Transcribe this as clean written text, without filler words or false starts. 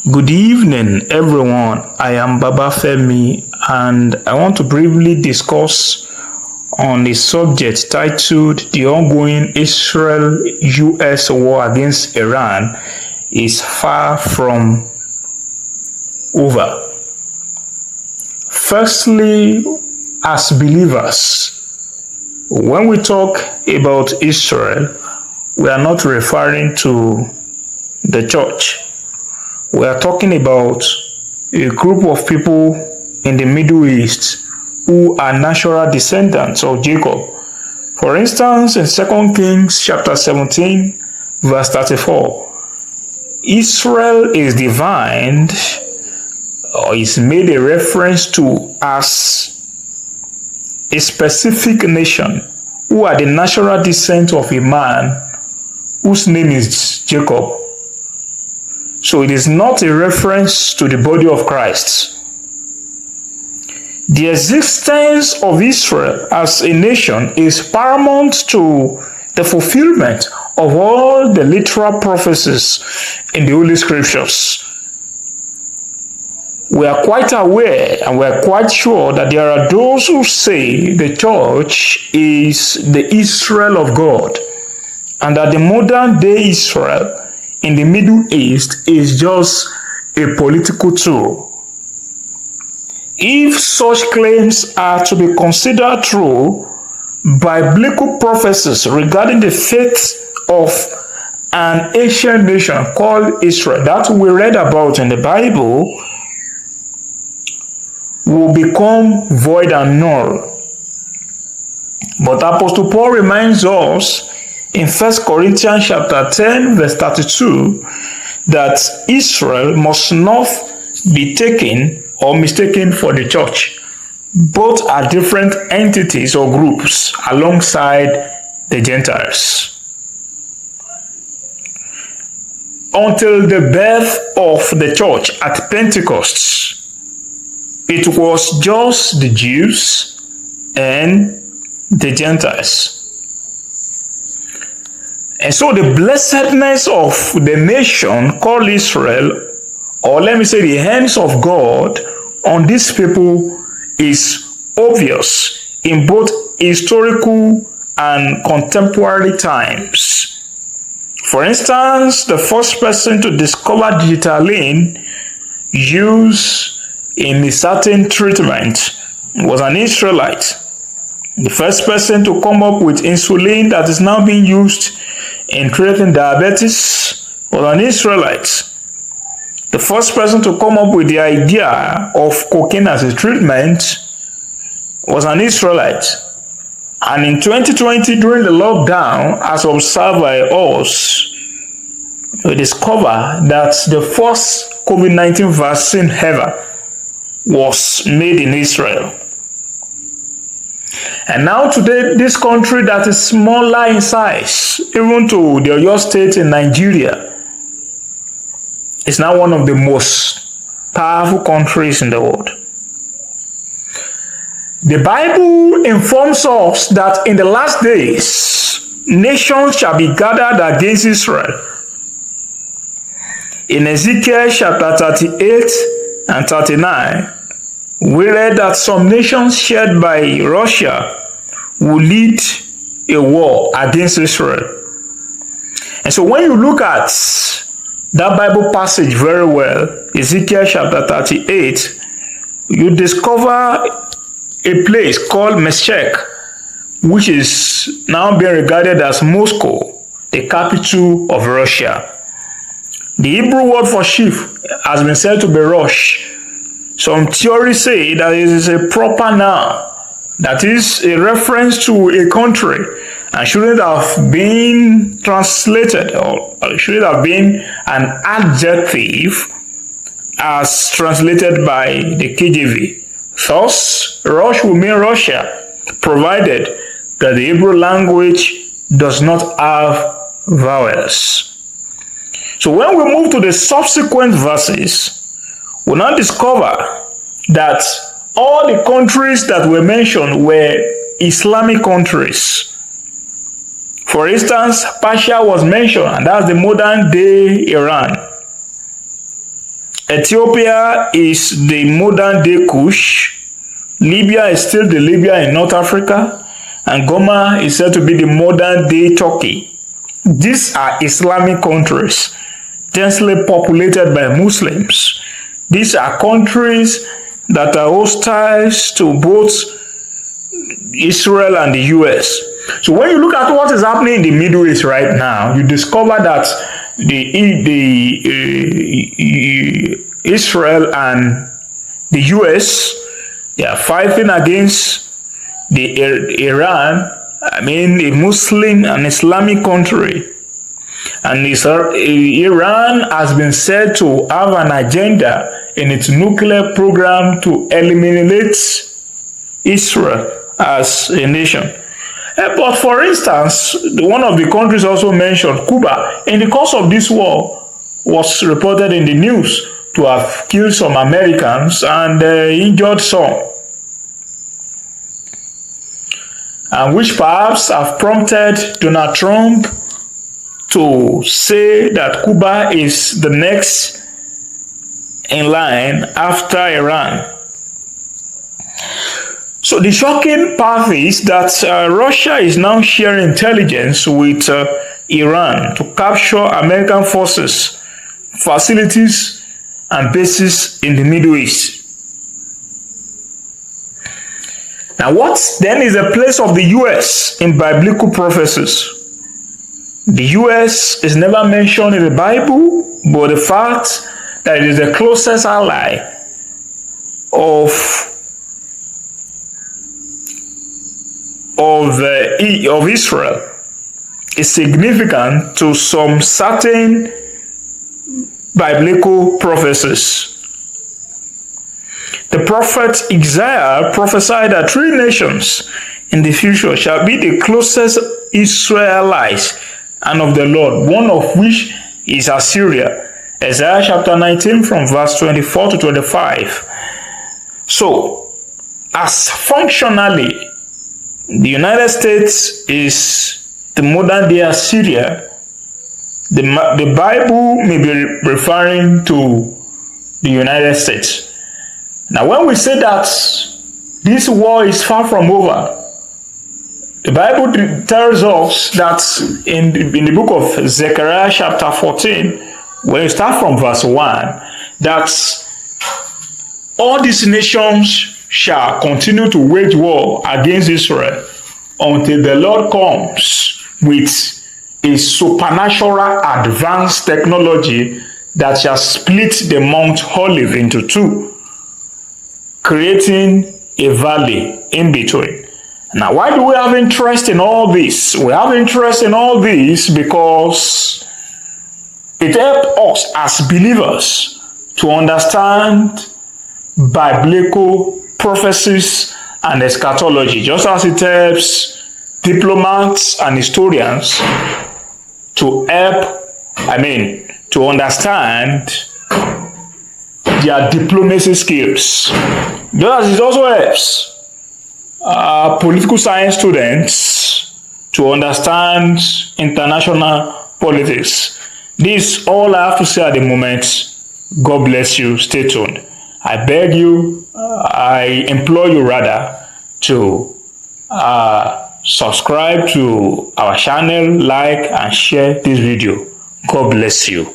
Good evening, everyone. I am Baba Femi, and I want to briefly discuss on a subject titled "The ongoing Israel-US war against Iran is far from over." Firstly, as believers, when we talk about Israel, we are not referring to the church. We are talking about a group of people in the Middle East who are natural descendants of Jacob. For instance, in 2 Kings chapter 17, verse 34, Israel is defined or is made a reference to as a specific nation who are the natural descent of a man whose name is Jacob. So it is not a reference to the body of Christ. The existence of Israel as a nation is paramount to the fulfillment of all the literal prophecies in the Holy Scriptures. We are quite aware and we are quite sure that there are those who say the church is the Israel of God, and that the modern day Israel in the Middle East is just a political tool. If such claims are to be considered true, biblical prophecies regarding the fate of an ancient nation called Israel that we read about in the Bible will become void and null. But Apostle Paul reminds us in 1 Corinthians chapter 10, verse 32, that Israel must not be taken or mistaken for the church. Both are different entities or groups alongside the Gentiles. Until the birth of the church at Pentecost, it was just the Jews and the Gentiles. And so the blessedness of the nation called Israel, or let me say the hands of God on these people, is obvious in both historical and contemporary times. For instance, the first person to discover digitaline used in a certain treatment was an Israelite. The first person to come up with insulin that is now being used in treating diabetes was an Israelite. The first person to come up with the idea of cocaine as a treatment was an Israelite. And in 2020, during the lockdown, as observed by us, we discovered that the first COVID-19 vaccine ever was made in Israel. And now today, this country that is smaller in size, even to the Oyo State in Nigeria, is now one of the most powerful countries in the world. The Bible informs us that in the last days, nations shall be gathered against Israel. In Ezekiel chapter 38 and 39, we read that some nations shared by Russia will lead a war against Israel. And so when you look at that Bible passage very well, Ezekiel chapter 38, you discover a place called Meshech, which is now being regarded as Moscow, the capital of Russia. The Hebrew word for sheep has been said to be Rosh. Some theories say that it is a proper noun, that is a reference to a country, and shouldn't have been translated, or should have been an adjective as translated by the KJV. Thus, Rosh will mean Russia, provided that the Hebrew language does not have vowels. So when we move to the subsequent verses, we now discover that all the countries that were mentioned were Islamic countries. For instance, Persia was mentioned, and that's the modern day Iran. Ethiopia is the modern day Kush. Libya is still the Libya in North Africa. And Goma is said to be the modern day Turkey. These are Islamic countries, densely populated by Muslims. These are countries that are hostile to both Israel and the US. So when you look at what is happening in the Middle East right now, you discover that Israel and the US, they are fighting against Iran, a Muslim and Islamic country. And Iran has been said to have an agenda in its nuclear program to eliminate Israel as a nation. But for instance, one of the countries also mentioned, Cuba, in the course of this war, was reported in the news to have killed some Americans and injured some. And which perhaps have prompted Donald Trump to say that Cuba is the next in line after Iran. So the shocking part is that Russia is now sharing intelligence with Iran to capture American forces, facilities, and bases in the Middle East. Now, what then is the place of the US in biblical prophecies? The US is never mentioned in the Bible, but the fact that it is the closest ally of Israel is significant to some certain biblical prophecies. The prophet Isaiah prophesied that 3 nations in the future shall be the closest Israelites and of the Lord, one of which is Assyria. Isaiah chapter 19 from verse 24 to 25. So, as functionally, the United States is the modern day Assyria, the Bible may be referring to the United States. Now, when we say that this war is far from over, the Bible tells us that in the book of Zechariah chapter 14, when you start from verse 1, that all these nations shall continue to wage war against Israel until the Lord comes with a supernatural advanced technology that shall split the Mount Olive into 2, creating a valley in between. Now, why do we have interest in all this? We have interest in all this because it helps us as believers to understand biblical prophecies and eschatology, just as it helps diplomats and historians to understand their diplomacy skills. Just as it also helps political science students to understand international politics. This is all I have to say at the moment. God bless you. Stay tuned. I beg you, I implore you rather to subscribe to our channel, like and share this video. God bless you.